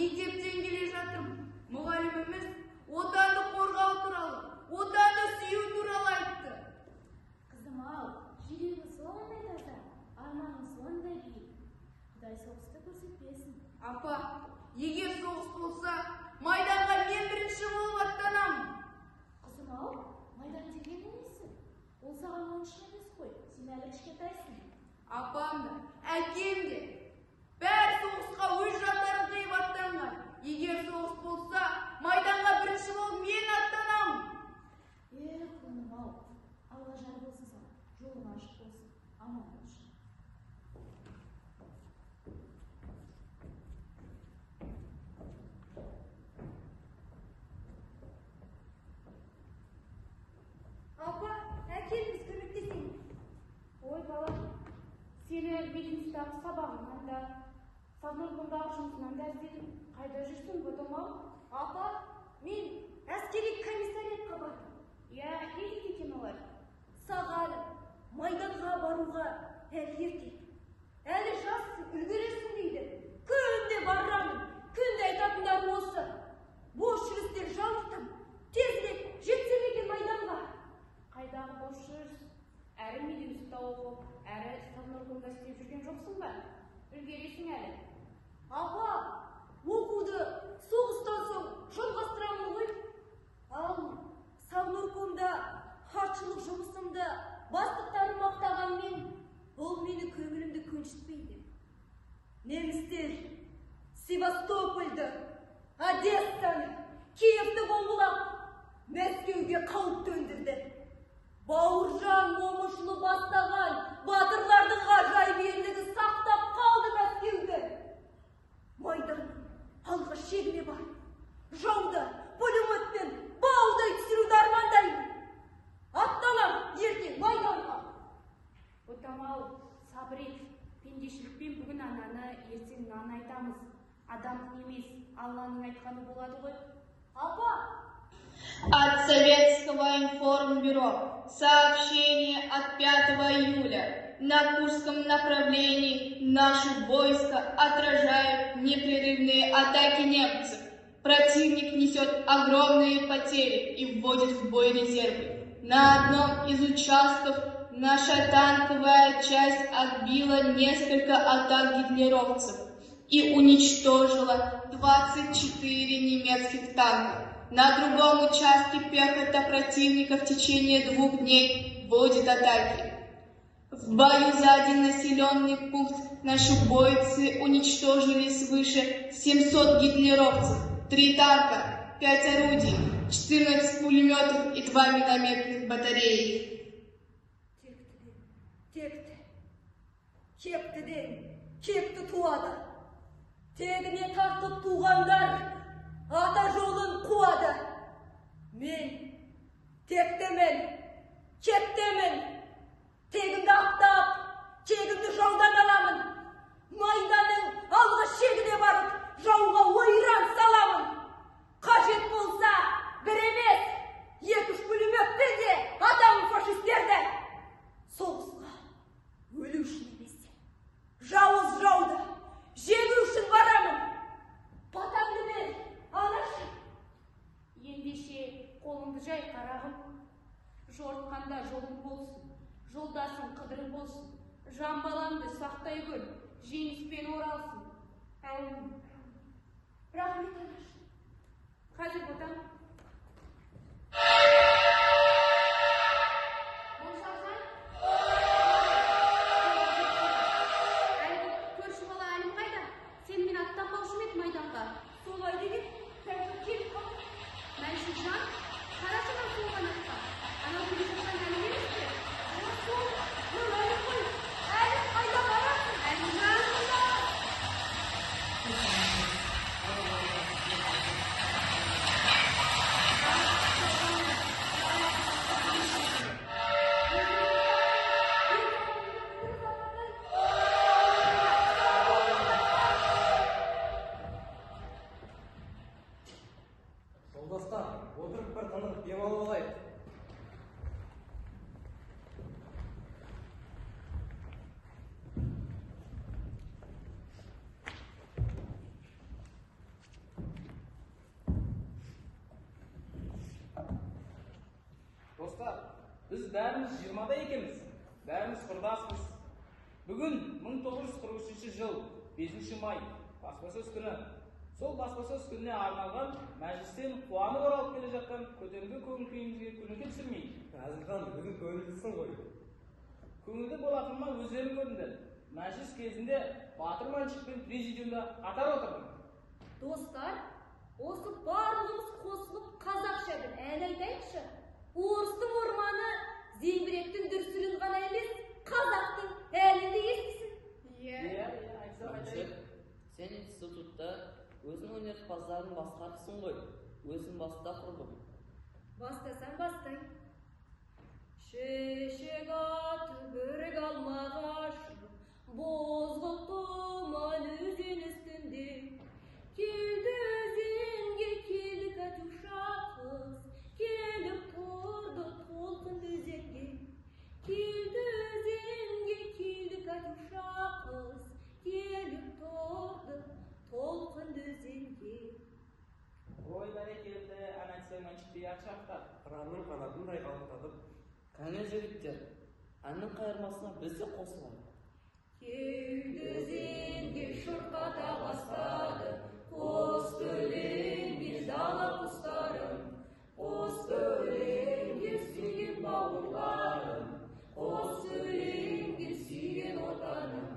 мектептен келе жатырмын. Мұғаліміміз отанды қорғау туралы, отанды сүю туралы айтты. Қызым-ау, жүрегі сондай таза, арманың сондай биік. Құдай соғысты көрсетпесін. Апа, егер соғыс болса, майданға мен бірінші болып аттанамын. Қызым-ау, майдан деген несі? Ол саған онша емес қой, сен әлі кішкентайсың. Апам да, әкем де бәрі соғысқа өз жандарын қиып аттанған. Егер соғыс болса, майданға бірінші болып мен аттанамын. Құлыным-ау, Алла жар болсын саған, жолың ашық болсын, аман болсын. Апа, әкеліңіз көмектесейін. Ой, балам, сені мединститутағы сабағынан да, Савнұрғындағы жұмысынан да іздедім. Қайда жүрсің, бұдым-ау? Апа, мен әскери комиссариатқа бардым. Не дейді екен олар? Саған майданға баруға әлі ерте. Әлі жассың, үлгересің дейді. Күнде барамын, күнде айтатындарым осы. Бос жүрістен жалықтым. Тезірек жетсем екен майданға. Қайдағы бос жүріс? Әрі мединститутта оқып, әрі Савнұрғында істеп жүрген жоқсың ба? Үлгересің әлі. Апа, оқуды соғыстан соң жалғастырамын ғой. Ал Савнұрғында хатшылық жұмысымды бастықтары мақтағанмен, ол мені көңілімді көншітпейді. Немістер Севастопольді, Одессаны, Киевті бомбылап, Мәскеуге қауіп төндірді. Бауыржан Момышұлы бастаған батырлардың ғажайып ерлігі сақтап қалды Мәскеуді. Майдан алға шегіне бар. Жауды пулеметпен баудай түсіруді армандаймын. Аттанам ертең майданға. Отамал, сабыр ет. Пендешілікпен бүгін ананы, ертең нан айтамыз. Адамдың емес, Алланың айтқаны болады ғой. Апа! От Советского информбюро. Сообщение от 5 июля. На Курском направлении наши войска отражают непрерывные атаки немцев. Противник несет огромные потери и вводит в бой резервы. На одном из участков наша танковая часть отбила несколько атак гитлеровцев и уничтожила 24 немецких танка. На другом участке пехота противника в течение 2 дней вводит атаки. В бою за один населенный пункт наши бойцы уничтожили свыше 700 гитлеровцев, 3 танка, 5 орудий, 14 пулеметов и 2 минометных батареи. Кепті туады. Тегіне тартып туғандар ата жолын қуады. Мен тектемен, кептемен, тегімді ақтап, тегімді жаудан аламын. Майданның алғы шегіне барып, жауға ойран саламын. Қажет болса, бір емес, 2-3 пулеметпен де атамын фашистерді. Соғысқа өлу үшін емес, жауыз жауды жеңу үшін барамын. Батаңды бер, анашы. Ендеше қолыңды жай, қарағым. Жортқанда жолың болсын, жолдасың қыдырың болсын. Жан баламды сақтай көр, жеңіспен оралсын. Әумин. Рахмет, анашы. Қазір ботам. Солай деген, тәңір келіп қалып. Мәншікжан, қарашыға солған атқа. Ана күлі жатқан әлі емес пе? Сол, әлі қой. Әлі қайда барасың? Әлі жанында. бәріміз 20-да екенбіз. Бәріміз құрдаспыз. Бүгін 1943 жыл 5 май баспасөз күні. Сол баспасөз күніне арналған мәжілістен қуанып оралып келе жатқан көтеріңкі көңіл-күйімізге көлеңке түсірмей. Әзілхан, өзің көңілдісің ғой. Көңілді болатыныма өздерің көрдіңдер. Мәжіліс кезінде Батыр Мәншік пен президиумда қатар отырдым. Достар, осы барлығымыз қосылып қазақша бір ән айтайықшы. Орыстың орманы зеңбіректің дүрсілін ғана емес, қазақтың әнін де естісін. Мәншік, сен институтта өзің өнерпаздарын басқарыпсың ғой. Өзің баста құрбым. Бастасам бастай. Шешек атып бір қалмағашы, бозғылт тұман өзен үстінде. Келді өзенге, келді Катюша қыз, келіп тұрды толқынды өзенге. Келді өзенге, келді Катюша қыз, келіп тұрды толқынды өзенге. Ой, бәрекелді, ән айтсаң Мәншікті жақшақтар. Қыранның қанатындай қалықтатып. Кәне жігіттер, әннің қайырмасына біз де қосылайық. Келді өзенге шырқата бастады, қос өлеңге дала құстарым, қос өлеңге сүйген бауырларым, қос өлеңге сүйген отаным,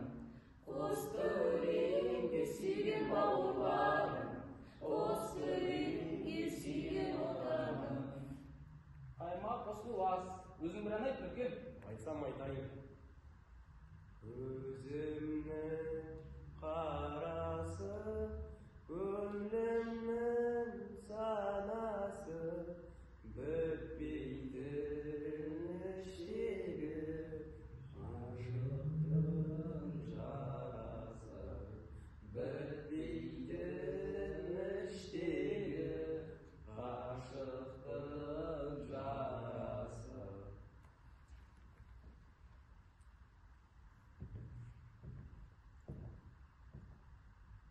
қос өлеңге сүйген бауырларым, қос өлеңге сүйген отаным. Қайма қосылу аз. Өзің бір ән айт, Нұркен. Айтсам айтайын. Өзімнің қарасы, көңілімнің санасы, бітпейтін іштегі ғашықтың жарасы, бітпейтін іштегі ғашықтың жарасы.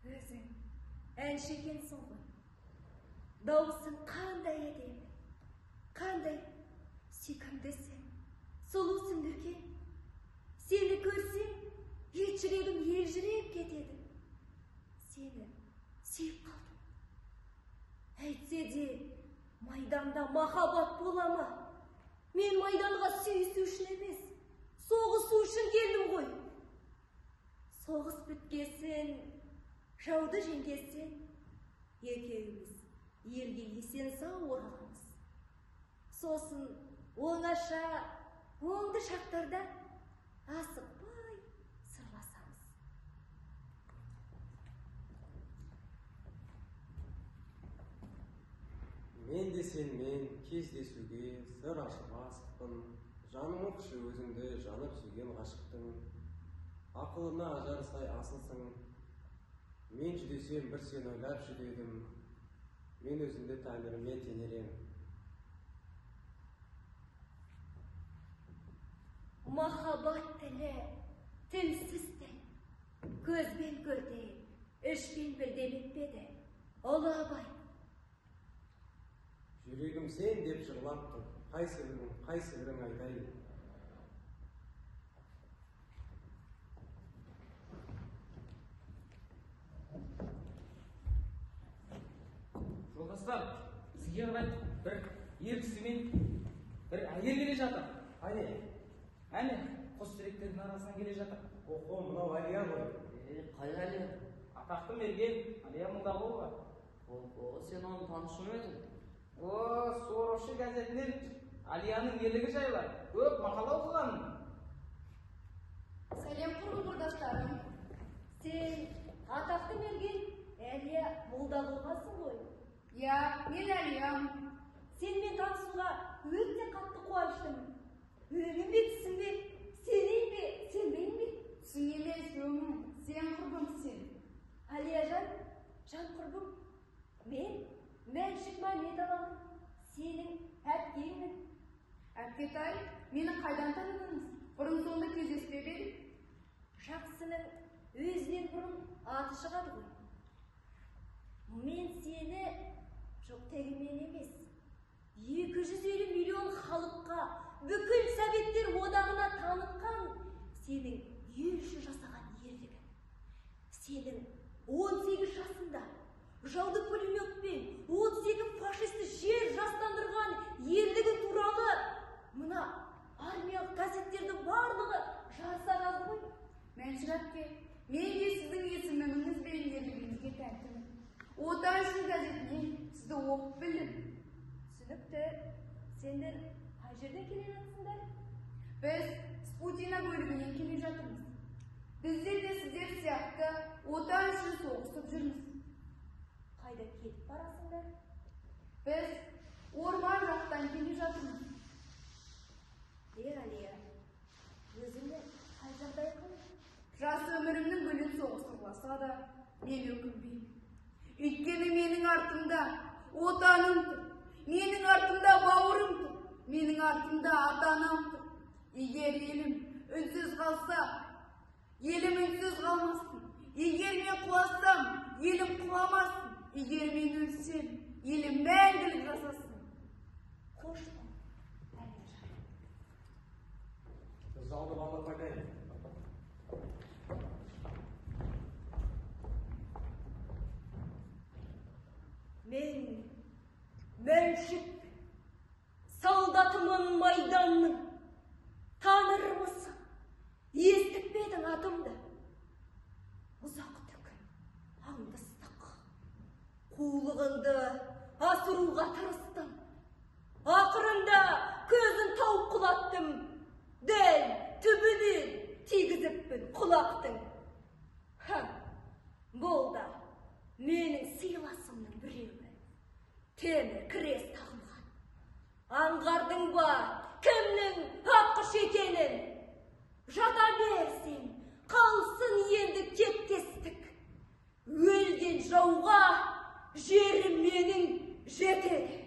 Өзің әнші екенсің ғой. Дауысың қандай әдемі, қандай сүйкімдісің, сұлусың Нұркен. Сені көрсем, жүрегім елжіреп кетеді. Сені сүйіп қалдым. Әйтсе де, майданда махаббат бола ма? Мен майданға сүйісу үшін емес, соғысу үшін келдім ғой. Соғыс біткесін, жауды жеңгесін, екеуміз елге есен сау ораламыз. Сосын оңаша, оңды шақтарда асықпай сырласамыз. Мен де сенімен кездесуге сыр ашып асықпын. Жаным оқшы өзіңді жанып сүйген ғашықтың. Ақылына ажарсай асылсың. Мен жүдесем бір сен ойлап жүдедім. Мен өзімді тәңіріме теңерем. Махаббат тілі, тілсіз тіл. Көзбен көрде, ішпен білдем етпеді. Ұлы абай. Жүрегім сен деп жырлап тұр. Қайсы бірің айтайын. Жолдастар, сізге қарай бір ер кісі мен бір әйел келе жатыр. Қане? Әне, қос теректердің арасынан келе жатыр. Оқо, мынау Алия ғой. Қай Алия? Атақты мерген Алия Молдағұлова. Сен оны танышым едің? Суровшы газетінен Алияның ерлігі жайлы көп мақала оқығаным. Сәлем құрбы-құрдастарым. Сен атақты мерген Әлия Молдағұловасың ғой. Я, мен Әлиям. Сенмен танысуға өте қатты қуаныштымын. Өлім бе, түсім бе, сенейін бе, сенбейін бе? Түсің емес, өмір, сен құрбымсың. Алияжан, жан құрбым, мен Мәншік Мәмедовамын, сенің әпкеңмін. Әпкетай, мені қайдан таныдыңыз? Бұрын соңды кездеспеп едік. Жақсының өзінен бұрын аты шығады ғой. Мен сені жоқ тегімен емес, 250 миллион халыққа бүкіл 18 жасында жауды пулеметпен 32 фашисті жер жастандырған ерлігі туралы мына армиялық газеттердің барлығы жаза жазды ғой. Мәншүр әпке, мен де сіздің есіміңіз бен ерлігіңізге тәнтімін. Отаншыл газетінен сізді оқып білдім. Түсінікті. Сендер қай жерден келе жатсыңдар? Біз Спутина бөлігінен келе жатырмыз. Біздер де сіздер сияқты отан үшін соғысып жүрміз. Қайда кетіп барасыңдар? Біз орман жақтан келе жатырмыз. Әлия, өзіңді қай жағдай қылды? Жас өмірімнің гүлін соғыстырыласа да, мен өкінбеймін. Өйткені менің артымда отаным тұр, менің артымда бауырым тұр, менің артымда ата-анам тұр. Егер елім үнсіз қалса, елім үнсіз қалмасын. Егер мен құласам, елім құламасын. Егер мен өлсем, елім мәңгілік жасасын. Қош бол, Әлия. Залды барлап қайтайын. Мен Мәншүк, солдатымын майданның. Таныр мısın? Естіп пе едің атымды? Ұзақ түкін, аңдыстық. Қулығыңды асыруға тырыстым. Ақырында көзін тауып құлаттым. Дәл түбінен тигізіппін құлақтың. Бұл да менің сыйласымның біреуі. Темір крес тағылған. Аңғардың ба кімнің аққыш екенін? Жата берсең, қалсын енді кеттестік. Өлген жауға жерім менің жетеді.